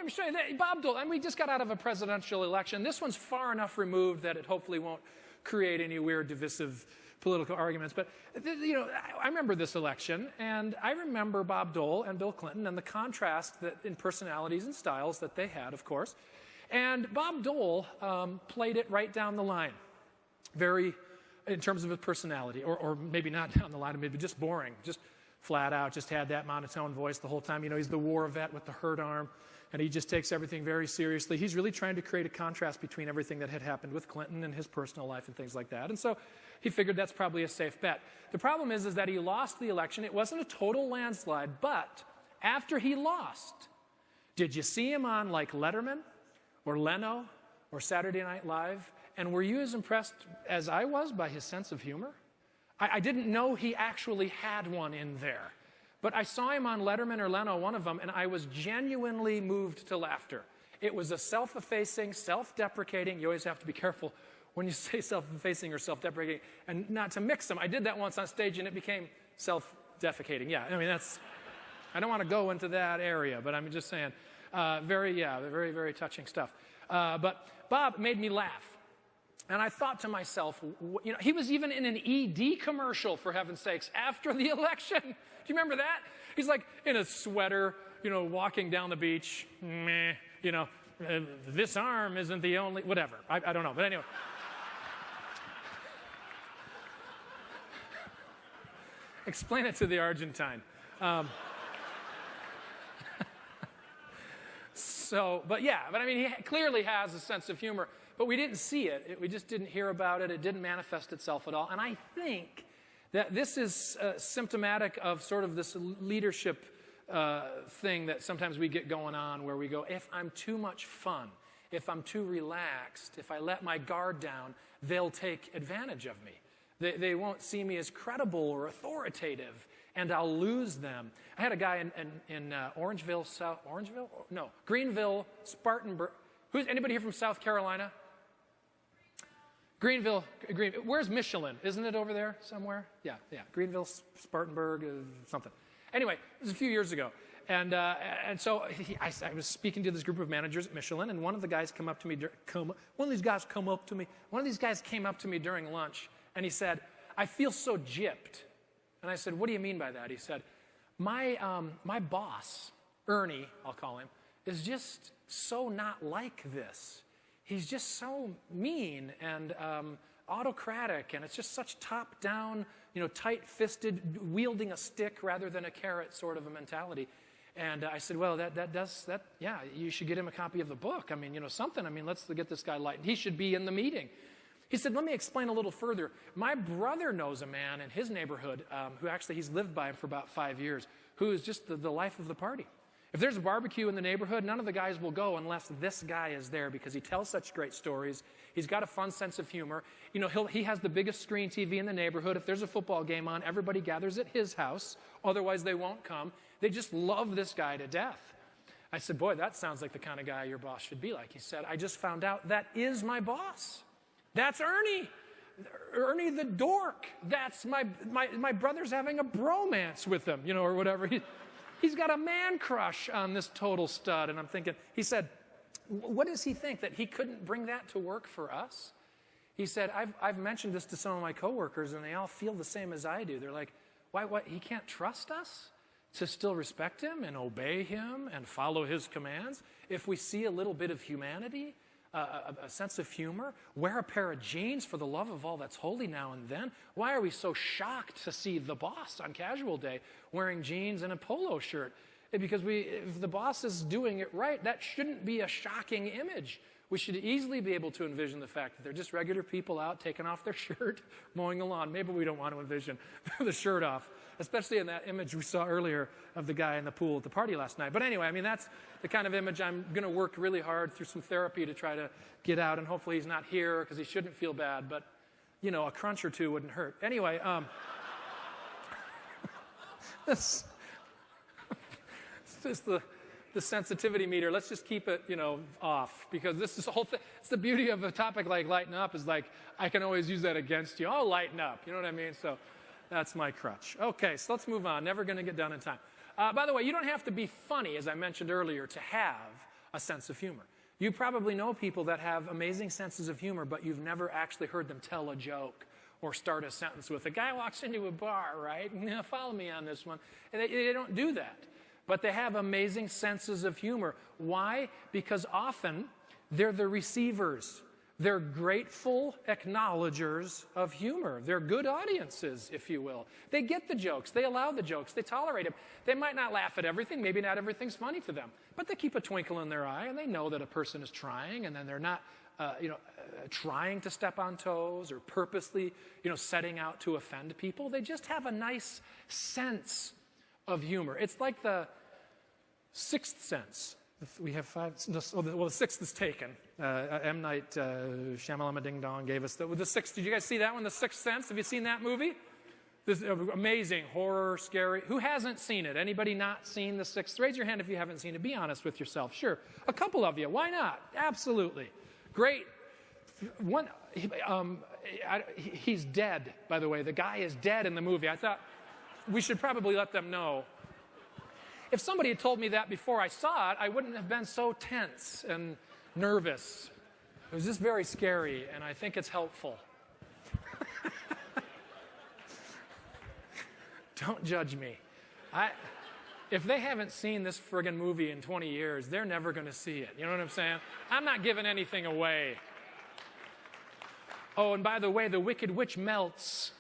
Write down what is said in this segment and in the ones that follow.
me show you that. Bob Dole, and we just got out of a presidential election. This one's far enough removed that it hopefully won't create any weird, divisive political arguments. But, I remember this election, and I remember Bob Dole and Bill Clinton and the contrast that in personalities and styles that they had, of course. And Bob Dole played it right down the line, very, in terms of his personality, or maybe not down the line, maybe just boring, just flat out, just had that monotone voice the whole time. He's the war vet with the hurt arm, and he just takes everything very seriously. He's really trying to create a contrast between everything that had happened with Clinton and his personal life and things like that. And so he figured that's probably a safe bet. The problem is that he lost the election. It wasn't a total landslide, but after he lost, did you see him on like Letterman or Leno or Saturday Night Live? And were you as impressed as I was by his sense of humor? I didn't know he actually had one in there. But I saw him on Letterman or Leno, one of them, and I was genuinely moved to laughter. It was a self-effacing, self-deprecating. You always have to be careful when you say self-effacing or self-deprecating, and not to mix them. I did that once on stage, and it became self-defecating. Yeah, I don't want to go into that area, but I'm just saying, very, very touching stuff. But Bob made me laugh. And I thought to myself, he was even in an ED commercial, for heaven's sakes, after the election. Do you remember that? He's like in a sweater, walking down the beach. This arm isn't the only, whatever. I don't know, but anyway. Explain it to the Argentine. But he clearly has a sense of humor. But we didn't see it. We just didn't hear about it. It didn't manifest itself at all. And I think that this is symptomatic of sort of this leadership thing that sometimes we get going on, where we go, if I'm too much fun, if I'm too relaxed, if I let my guard down, they'll take advantage of me. They won't see me as credible or authoritative, and I'll lose them. I had a guy in Greenville, Spartanburg. Anybody here from South Carolina? Greenville. Where's Michelin? Isn't it over there somewhere? Yeah. Greenville, Spartanburg, something. Anyway, it was a few years ago. And so I was speaking to this group of managers at Michelin, and one of the guys came up to me during lunch, and he said, I feel so gypped. And I said, what do you mean by that? He said, my boss, Ernie, I'll call him, is just so not like this. He's just so mean and autocratic, and it's just such top-down, tight-fisted, wielding a stick rather than a carrot sort of a mentality. And I said, well, you should get him a copy of the book. Something. Let's get this guy lightened. He should be in the meeting. He said, let me explain a little further. My brother knows a man in his neighborhood who actually, he's lived by him for about 5 years, who is just the life of the party. If there's a barbecue in the neighborhood, none of the guys will go unless this guy is there, because he tells such great stories. He's got a fun sense of humor. He has the biggest screen TV in the neighborhood. If there's a football game on, everybody gathers at his house. Otherwise, they won't come. They just love this guy to death. I said, boy, that sounds like the kind of guy your boss should be like. He said, I just found out that is my boss. That's Ernie. Ernie the dork. That's my brother's having a bromance with him, or whatever. He's got a man crush on this total stud. And I'm thinking, he said, what does he think, that he couldn't bring that to work for us? He said, I've mentioned this to some of my coworkers, and they all feel the same as I do. They're like, why, he can't trust us to still respect him and obey him and follow his commands? If we see a little bit of humanity, a sense of humor, wear a pair of jeans for the love of all that's holy now and then. Why are we so shocked to see the boss on casual day wearing jeans and a polo shirt? Because if the boss is doing it right, that shouldn't be a shocking image. We should easily be able to envision the fact that they're just regular people out taking off their shirt, mowing the lawn. Maybe we don't want to envision the shirt off, especially in that image we saw earlier of the guy in the pool at the party last night. But anyway, that's the kind of image I'm going to work really hard through some therapy to try to get out. And hopefully he's not here, because he shouldn't feel bad. But, a crunch or two wouldn't hurt. Anyway, this is the sensitivity meter. Let's just keep it, off, because this is the whole thing. It's the beauty of a topic like lighten up, is like, I can always use that against you. Oh, lighten up. You know what I mean? So that's my crutch. Okay, so let's move on. Never going to get done in time. By the way, you don't have to be funny, as I mentioned earlier, to have a sense of humor. You probably know people that have amazing senses of humor, but you've never actually heard them tell a joke or start a sentence with, a guy walks into a bar, right? Follow me on this one. And they don't do that. But they have amazing senses of humor. Why? Because often they're the receivers. They're grateful acknowledgers of humor. They're good audiences, if you will. They get the jokes. They allow the jokes. They tolerate them. They might not laugh at everything. Maybe not everything's funny to them. But they keep a twinkle in their eye, and they know that a person is trying, and then they're not trying to step on toes or purposely setting out to offend people. They just have a nice sense of humor. It's like the sixth sense. We have five. Well, the sixth is taken. M. Night Shyamalama Ding Dong gave us the sixth. Did you guys see that one, The Sixth Sense? Have you seen that movie? This amazing, horror, scary. Who hasn't seen it? Anybody not seen The Sixth? Raise your hand if you haven't seen it. Be honest with yourself. Sure. A couple of you. Why not? Absolutely. Great. One. He's dead, by the way. The guy is dead in the movie. I thought we should probably let them know. If somebody had told me that before I saw it, I wouldn't have been so tense and nervous. It was just very scary, and I think it's helpful. Don't judge me. If they haven't seen this friggin' movie in 20 years, they're never going to see it. You know what I'm saying? I'm not giving anything away. Oh, and by the way, the Wicked Witch melts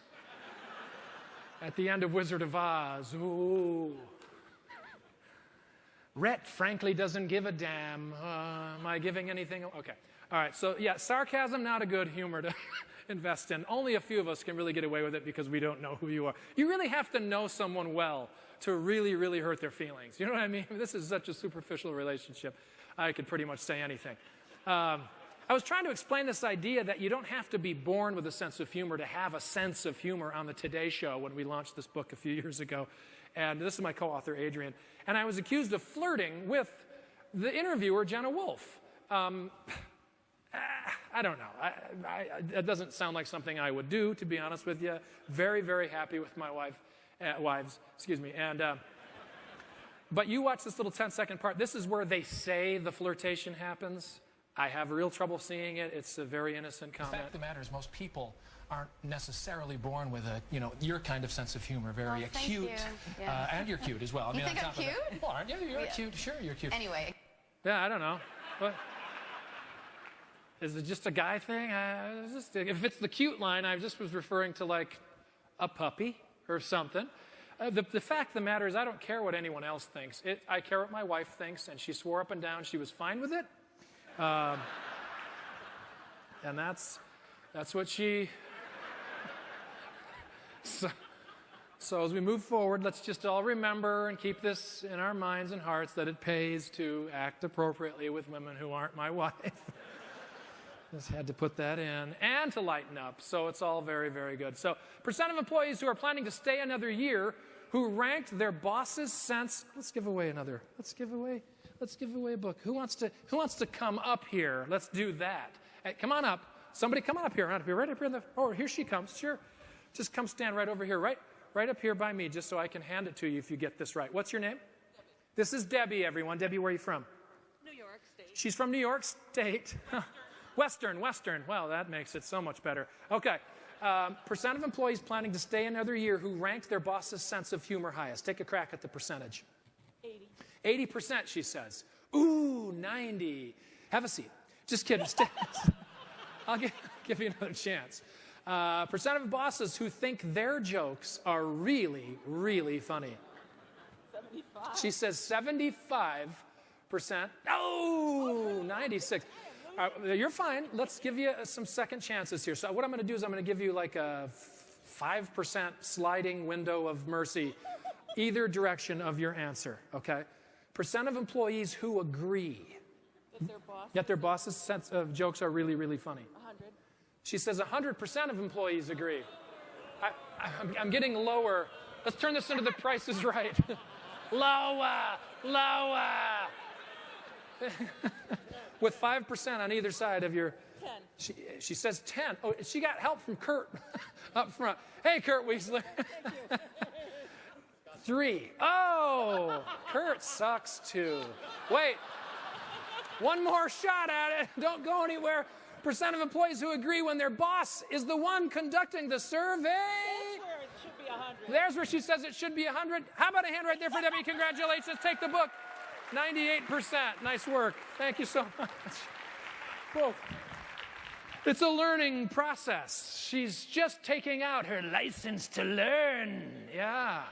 at the end of Wizard of Oz. Ooh. Rhett, frankly, doesn't give a damn. Am I giving anything? Okay. All right. So, yeah, sarcasm, not a good humor to invest in. Only a few of us can really get away with it because we don't know who you are. You really have to know someone well to really, really hurt their feelings. You know what I mean? This is such a superficial relationship. I could pretty much say anything. I was trying to explain this idea that you don't have to be born with a sense of humor to have a sense of humor on the Today Show when we launched this book a few years ago. And this is my co-author, Adrian. And I was accused of flirting with the interviewer, Jenna Wolfe. I don't know. It doesn't sound like something I would do, to be honest with you. Very, very happy with my wives. Excuse me. And but you watch this little 10-second part. This is where they say the flirtation happens. I have real trouble seeing it. It's a very innocent comment. The fact of the matter is most people aren't necessarily born with your kind of sense of humor, very acute. Yeah. And you're cute as well. You think I'm cute? Well, aren't you? You're cute. Sure, you're cute. Anyway. Yeah, I don't know. What? Is it just a guy thing? If it's the cute line, I just was referring to like a puppy or something. The fact of the matter is I don't care what anyone else thinks. I care what my wife thinks, and she swore up and down she was fine with it. And that's what she... So as we move forward, let's just all remember and keep this in our minds and hearts that it pays to act appropriately with women who aren't my wife. Just had to put that in. And to lighten up. So it's all very, very good. So percent of employees who are planning to stay another year who ranked their boss's sense... Let's give away a book. Who wants to come up here? Let's do that. Hey, come on up. Somebody come on up here. Right up here. Oh, here she comes. Sure. Just come stand right over here. Right up here by me, just so I can hand it to you if you get this right. What's your name? Debbie. This is Debbie, everyone. Debbie, where are you from? New York State. She's from New York State. Western. Well, that makes it so much better. Okay. Percent of employees planning to stay another year who ranked their boss's sense of humor highest. Take a crack at the percentage. 80. 80%, she says. Ooh, 90. Have a seat. Just kidding. I'll give you another chance. Percent of bosses who think their jokes are really, really funny. 75. She says 75%. Oh, 96. You're fine. Let's give you some second chances here. So what I'm going to do is I'm going to give you like a 5% sliding window of mercy, either direction of your answer, okay? Percent of employees who agree that their boss's sense of jokes are really, really funny. 100. She says 100% of employees agree. I'm getting lower. Let's turn this into The Price is Right. Lower. With 5% on either side of your... 10. She says 10. Oh, she got help from Kurt up front. Hey, Kurt Weasler. Thank you. 3. Oh, Kurt sucks too. Wait. One more shot at it. Don't go anywhere. Percent of employees who agree when their boss is the one conducting the survey. That's where it should be 100. There's where she says it should be 100. How about a hand right there for Debbie? Congratulations. Take the book. 98%. Nice work. Thank you so much. Whoa. It's a learning process. She's just taking out her license to learn. Yeah.